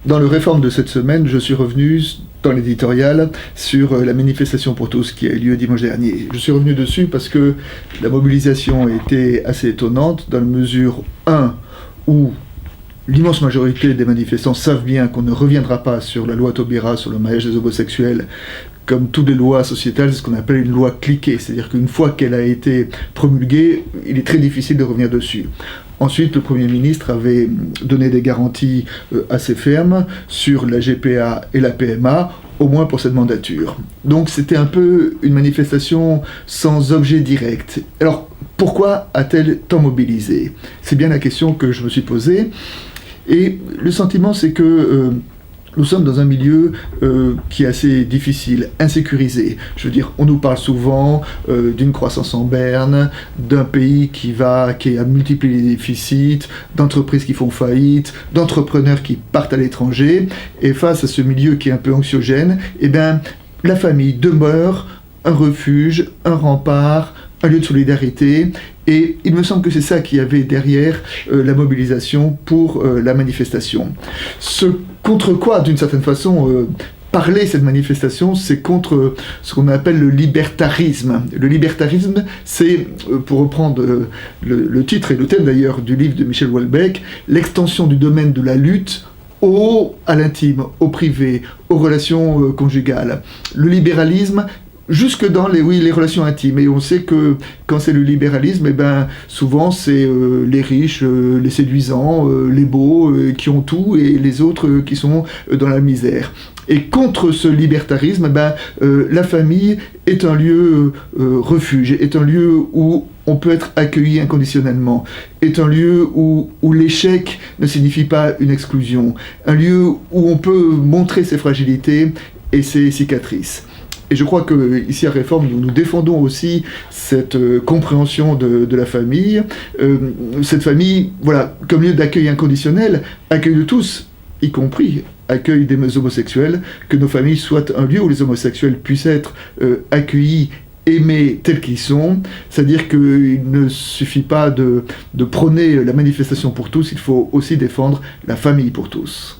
Dans le Réforme de cette semaine, je suis revenu dans l'éditorial sur la manifestation pour tous qui a eu lieu dimanche dernier. Je suis revenu dessus parce que la mobilisation était assez étonnante dans la mesure 1 où l'immense majorité des manifestants savent bien qu'on ne reviendra pas sur la loi Taubira sur le mariage des homosexuels. Comme toutes les lois sociétales, c'est ce qu'on appelle une loi cliquée, c'est-à-dire qu'une fois qu'elle a été promulguée, il est très difficile de revenir dessus. Ensuite, le Premier ministre avait donné des garanties assez fermes sur la GPA et la PMA, au moins pour cette mandature. Donc c'était un peu une manifestation sans objet direct. Alors, pourquoi a-t-elle tant mobilisé ? C'est bien la question que je me suis posée. Et le sentiment, c'est que nous sommes dans un milieu qui est assez difficile, insécurisé. Je veux dire, on nous parle souvent d'une croissance en berne, d'un pays qui a multiplié les déficits, d'entreprises qui font faillite, d'entrepreneurs qui partent à l'étranger. Et face à ce milieu qui est un peu anxiogène, eh bien, la famille demeure un refuge, un rempart, un lieu de solidarité. Et il me semble que c'est ça qu'il y avait derrière la mobilisation pour la manifestation. Ce contre quoi, d'une certaine façon, parler cette manifestation, c'est contre ce qu'on appelle le libertarisme. Le libertarisme, c'est, pour reprendre le titre et le thème d'ailleurs du livre de Michel Houellebecq, l'extension du domaine de la lutte à l'intime, au privé, aux relations conjugales. Le libéralisme, jusque dans les relations intimes. Et on sait que quand c'est le libéralisme, eh ben, souvent c'est les riches, les séduisants, les beaux qui ont tout et les autres qui sont dans la misère. Et contre ce libertarisme, eh ben, la famille est un lieu refuge, est un lieu où on peut être accueilli inconditionnellement, est un lieu où l'échec ne signifie pas une exclusion, un lieu où on peut montrer ses fragilités et ses cicatrices. Et je crois qu'ici à Réforme, nous défendons aussi cette compréhension de la famille. Cette famille, voilà, comme lieu d'accueil inconditionnel, accueil de tous, y compris accueil des homosexuels, que nos familles soient un lieu où les homosexuels puissent être accueillis, aimés tels qu'ils sont. C'est-à-dire qu'il ne suffit pas de prôner la manifestation pour tous, il faut aussi défendre la famille pour tous.